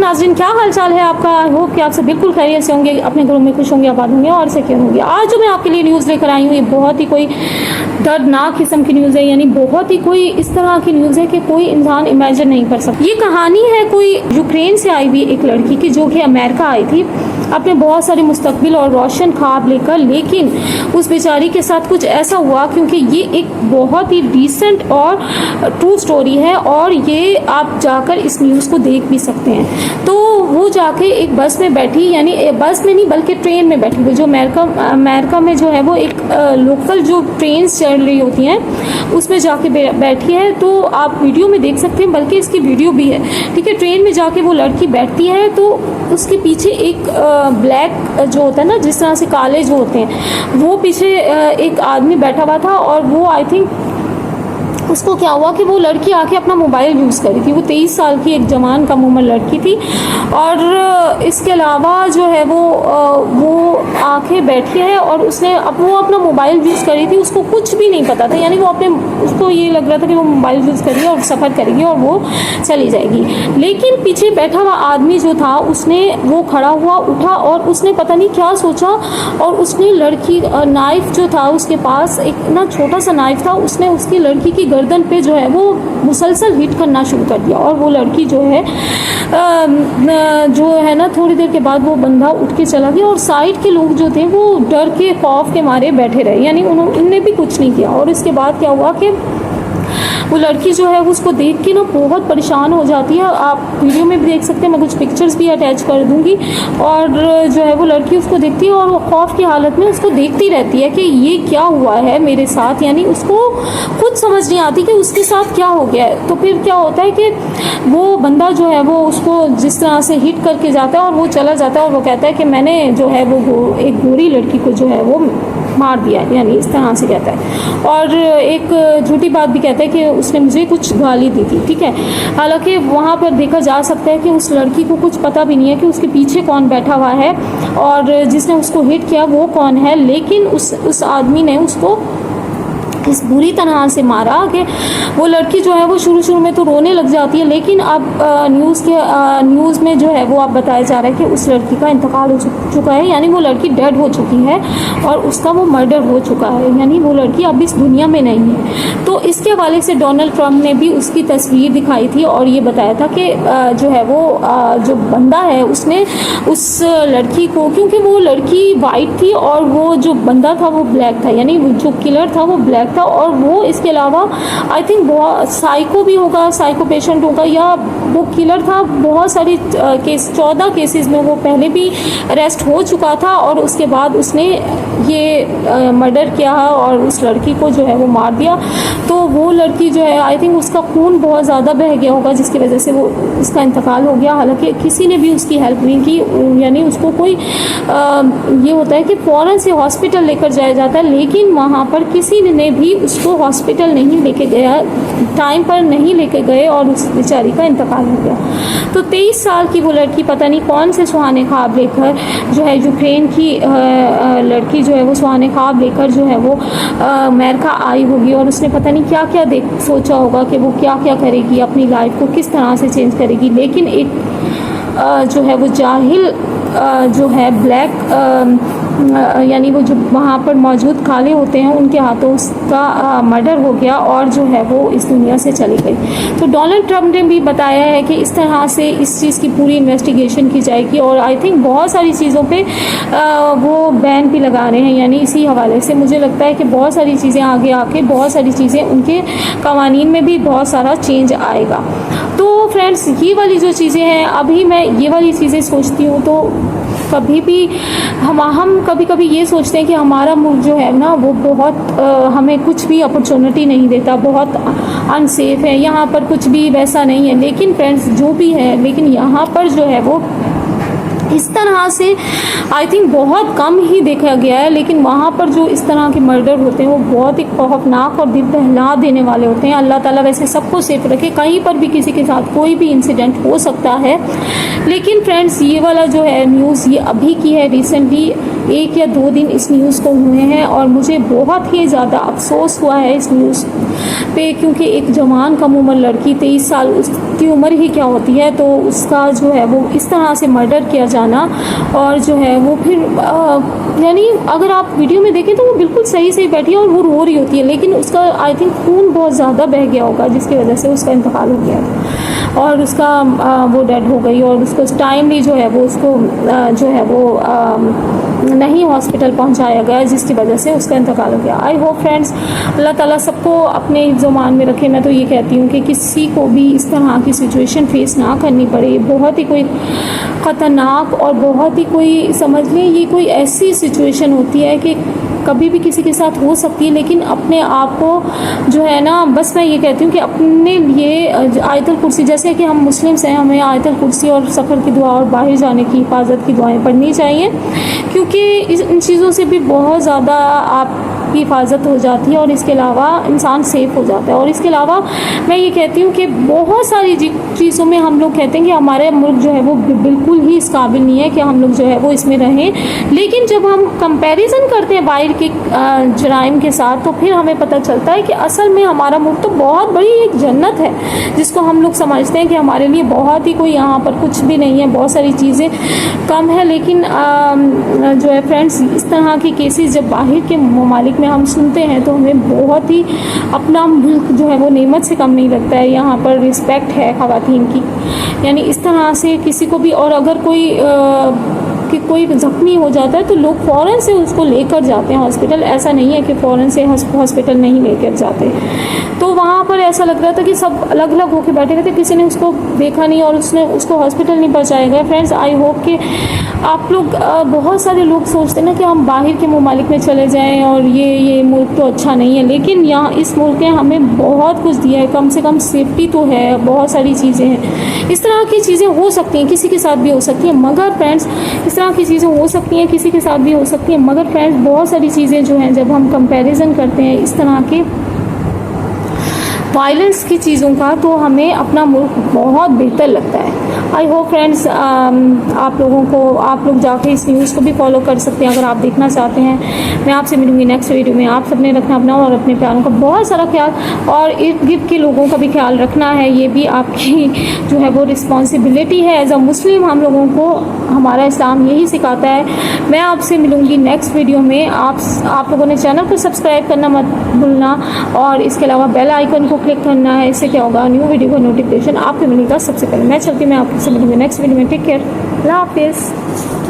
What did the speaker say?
नाज़रीन, क्या हाल चाल है आपका? आई होप कि आप सब बिल्कुल खैरियत से होंगे, अपने घरों में खुश होंगे, आबाद होंगे और सिक्योर होंगे। आज जो मैं आपके लिए न्यूज़ लेकर आई हूँ ये बहुत ही कोई दर्दनाक किस्म की न्यूज़ है, यानी बहुत ही कोई इस तरह की न्यूज़ है कि कोई इंसान इमेजिन नहीं कर सकता। ये कहानी है कोई यूक्रेन से आई हुई एक लड़की की जो कि अमेरिका आई थी अपने बहुत सारे मुस्तकबिल और रोशन ख्वाब लेकर, लेकिन उस बेचारी के साथ कुछ ऐसा हुआ, क्योंकि ये एक बहुत ही डिसेंट और ट्रू स्टोरी है और ये आप जाकर इस न्यूज़ को देख भी सकते हैं। तो वो जाके एक बस में बैठी, यानी बस में नहीं बल्कि ट्रेन में बैठी, वो जो अमेरिका में जो है वो एक लोकल जो ट्रेन चल रही होती हैं उसमें जाके बैठी है। तो आप वीडियो में देख सकते हैं, बल्कि इसकी वीडियो भी है, ठीक है। ट्रेन में जाके वो लड़की बैठती है तो उसके पीछे एक ब्लैक जो होता है ना, जिस तरह से काले जो होते हैं, वो पीछे एक आदमी बैठा हुआ था और वो आई थिंक उसको क्या हुआ कि वो लड़की आके अपना मोबाइल यूज़ करी थी। वो 23 साल की एक जवान कम उम्र लड़की थी और इसके अलावा जो है वो आके बैठी है और वो अपना मोबाइल यूज़ करी थी। उसको कुछ भी नहीं पता था, यानी उसको ये लग रहा था कि वो मोबाइल यूज़ करेगी और सफ़र करेगी और वो चली जाएगी। लेकिन पीछे बैठा हुआ आदमी जो था वो खड़ा हुआ, उठा और उसने पता नहीं क्या सोचा और उसने लड़की नाइफ जो था उसके पास, एक ना छोटा सा नाइफ था, उसने उसकी लड़की की गर्दन पे जो है वो मुसलसल हिट करना शुरू कर दिया। और वो लड़की जो है ना, थोड़ी देर के बाद वो बंदा उठ के चला गया और साइड के लोग जो थे वो डर के खौफ के मारे बैठे रहे, यानी उन्होंने भी कुछ नहीं किया। और इसके बाद क्या हुआ कि वो लड़की जो है उसको देख के ना बहुत परेशान हो जाती है। आप वीडियो में भी देख सकते हैं, मैं कुछ पिक्चर्स भी अटैच कर दूंगी। और जो है वो लड़की उसको देखती है और वो खौफ की हालत में उसको देखती रहती है कि ये क्या हुआ है मेरे साथ, यानी उसको खुद समझ नहीं आती कि उसके साथ क्या हो गया है। तो फिर क्या होता है कि वो बंदा जो है वो उसको जिस तरह से हिट करके जाता है और वो चला जाता है और वो कहता है कि मैंने जो है वो एक गोरी लड़की को जो है वो मार दिया है, यानी इस तरह से कहता है। और एक झूठी बात भी कहता है कि उसने मुझे कुछ गाली दी थी, ठीक है। हालांकि वहाँ पर देखा जा सकता है कि उस लड़की को कुछ पता भी नहीं है कि उसके पीछे कौन बैठा हुआ है और जिसने उसको हिट किया वो कौन है। लेकिन उस आदमी ने उसको इस बुरी तरह से मारा कि वो लड़की जो है वो शुरू में तो रोने लग जाती है, लेकिन अब न्यूज़ में जो है वो अब बताया जा रहा है कि उस लड़की का इंतकाल हो चुका है, यानी वो लड़की डेड हो चुकी है और उसका वो मर्डर हो चुका है, यानी वो लड़की अब इस दुनिया में नहीं है। तो इसके हवाले से डोनाल्ड ट्रंप ने भी उसकी तस्वीर दिखाई थी और ये बताया था कि जो है वो जो बंदा है उसने उस लड़की को, क्योंकि वो लड़की वाइट थी और वो जो बंदा था वो ब्लैक था, यानी जो किलर था वो ब्लैक था। और वो इसके अलावा आई थिंक बहुत साइको भी होगा, साइको पेशेंट होगा या वो किलर था। बहुत सारी 14 केसेस में वो पहले भी अरेस्ट हो चुका था और उसके बाद उसने ये मर्डर किया और उस लड़की को जो है वो मार दिया। तो वो लड़की जो है आई थिंक उसका खून बहुत ज़्यादा बह गया होगा जिसकी वजह से वो उसका इंतकाल हो गया। हालांकि किसी ने भी उसकी हेल्प नहीं की, यानी उसको कोई ये होता है कि फ़ौरन से हॉस्पिटल लेकर जाया जाता है, लेकिन वहाँ पर किसी ने भी उसको हॉस्पिटल नहीं लेके गया, टाइम पर नहीं लेके गए और उस बेचारी का इंतकाल हो गया। तो 23 साल की वो लड़की पता नहीं कौन से सुहाने ख्वाब लेकर जो है यूक्रेन की लड़की जो है वो सुहाने ख्वाब लेकर जो है वो अमेरिका आई होगी और उसने पता नहीं क्या क्या सोचा होगा कि वो क्या क्या करेगी, अपनी लाइफ को किस तरह से चेंज करेगी। लेकिन एक जो है वो जाहिल जो है ब्लैक यानी वो जो वहाँ पर मौजूद काले होते हैं उनके हाथों उसका मर्डर हो गया और जो है वो इस दुनिया से चली गई। तो डोनाल्ड ट्रंप ने भी बताया है कि इस तरह से इस चीज़ की पूरी इन्वेस्टिगेशन की जाएगी और आई थिंक बहुत सारी चीज़ों पे वो बैन भी लगा रहे हैं, यानी इसी हवाले से मुझे लगता है कि बहुत सारी चीज़ें आगे आके बहुत सारी चीज़ें उनके कवानीन में भी बहुत सारा चेंज आएगा। तो फ्रेंड्स, ये वाली जो चीज़ें हैं, अभी मैं ये वाली चीज़ें सोचती हूँ तो कभी भी हम कभी कभी ये सोचते हैं कि हमारा मुल्क जो है ना वो बहुत हमें कुछ भी अपॉर्चुनिटी नहीं देता, बहुत अनसेफ है, यहाँ पर कुछ भी वैसा नहीं है। लेकिन फ्रेंड्स जो भी है, लेकिन यहाँ पर जो है वो इस तरह से आई थिंक बहुत कम ही देखा गया है। लेकिन वहाँ पर जो इस तरह के मर्डर होते हैं वो बहुत ही खौफनाक और दिल दहला देने वाले होते हैं। अल्लाह ताला वैसे सबको सेफ रखे, कहीं पर भी किसी के साथ कोई भी इंसिडेंट हो सकता है। लेकिन फ्रेंड्स, ये वाला जो है न्यूज़ ये अभी की है, रिसेंटली 1 या 2 दिन इस न्यूज़ को हुए हैं और मुझे बहुत ही ज़्यादा अफसोस हुआ है इस न्यूज़ पे, क्योंकि एक जवान कम उम्र लड़की 23 साल की उम्र ही क्या होती है, तो उसका जो है वो इस तरह से मर्डर किया जाना, और जो है वो फिर यानी अगर आप वीडियो में देखें तो वो बिल्कुल सही से बैठी है और वो रो रही होती है, लेकिन उसका आई थिंक खून बहुत ज़्यादा बह गया होगा जिसकी वजह से उसका इंतकाल हो गया और उसका वो डेड हो गई, और उसको टाइमली जो है वो उसको जो है वो नहीं हॉस्पिटल पहुंचाया गया जिसकी वजह से उसका इंतकाल हो गया। आई होप फ्रेंड्स अल्लाह ताला सबको अपने हिफ्ज़-ओ-मान में रखे। मैं तो ये कहती हूँ कि किसी को भी इस तरह की सिचुएशन फेस ना करनी पड़े। बहुत ही कोई ख़तरनाक और बहुत ही कोई समझ लें ये कोई ऐसी सिचुएशन होती है कि कभी भी किसी के साथ हो सकती है, लेकिन अपने आप को जो है ना, बस मैं ये कहती हूँ कि अपने लिए आयतुल कुर्सी, जैसे कि हम मुस्लिम्स हैं, हमें आयतुल कुर्सी और सफ़र की दुआ और बाहर जाने की हिफाजत की दुआएं पढ़नी चाहिए, क्योंकि इन चीज़ों से भी बहुत ज़्यादा आपकी हिफाजत हो जाती है और इसके अलावा इंसान सेफ़ हो जाता है। और इसके अलावा मैं ये कहती हूँ कि बहुत सारी चीज़ों में हम लोग कहते हैं कि हमारे मुल्क जो है वो बिल्कुल ही इस काबिल नहीं है कि हम लोग जो है वो इसमें रहें, लेकिन जब हम कंपैरिजन करते हैं बाहर के जराइम के साथ तो फिर हमें पता चलता है कि असल में हमारा मुल्क तो बहुत बड़ी एक जन्नत है, जिसको हम लोग समझते हैं कि हमारे लिए बहुत ही कोई यहाँ पर कुछ भी नहीं है, बहुत सारी चीज़ें कम है। लेकिन जो है फ्रेंड्स, इस तरह के केसेस जब बाहर के ममालिक में हम सुनते हैं तो हमें बहुत ही अपना मुल्क जो है वो नेमत से कम नहीं लगता है। यहाँ पर रिस्पेक्ट है ख़वातीन की, यानी इस तरह से किसी को भी, और अगर कोई ज़ख्मी हो जाता है तो लोग फ़ौरन से उसको लेकर जाते हैं हॉस्पिटल। ऐसा नहीं है कि फ़ौरन से हॉस्पिटल नहीं लेकर जाते। तो वहाँ पर ऐसा लग रहा था कि सब अलग अलग होकर बैठे हुए थे, किसी ने उसको देखा नहीं और उसको हॉस्पिटल नहीं पहुँचाया गया। फ्रेंड्स, आई होप कि आप लोग बहुत सारे लोग सोचते हैं ना कि हम बाहर के ममालिक में चले जाएं और ये मुल्क तो अच्छा नहीं है, लेकिन यहाँ इस मुल्क ने हमें बहुत कुछ दिया है। कम से कम सेफ्टी तो है, बहुत सारी चीज़ें हैं। इस तरह की चीज़ें हो सकती हैं, किसी के साथ भी हो सकती हैं, मगर फ्रेंड्स इस तरह की चीज़ें हो सकती हैं, किसी के साथ भी हो सकती हैं, मगर फ्रेंड्स बहुत सारी चीज़ें जो हैं जब हम कंपैरिजन करते हैं इस तरह के वायलेंस की चीज़ों का, तो हमें अपना मुल्क बहुत बेहतर लगता है। आई होप फ्रेंड्स आप लोग जाके इस न्यूज़ को भी फॉलो कर सकते हैं अगर आप देखना चाहते हैं। मैं आपसे मिलूंगी नेक्स्ट वीडियो में। आप सबने रखना अपना और अपने प्यारों का बहुत सारा ख्याल, और इर्द गिर्द के लोगों का भी ख्याल रखना है। ये भी आपकी जो है वो रिस्पॉन्सिबिलिटी है एज अ मुस्लिम। हम लोगों को हमारा इस्लाम यही सिखाता है। मैं आपसे मिलूंगी नेक्स्ट वीडियो में। आप लोगों ने चैनल को सब्सक्राइब करना मत भूलना, और इसके अलावा बेल आइकन को क्लिक करना है। इससे क्या होगा, न्यू वीडियो का नोटिफिकेशन आपको मिलेगा सबसे पहले। मैं चलती, मैं आपसे मिलूंगी नेक्स्ट वीडियो में। टेक केयर, अल्लाह हाफिज़।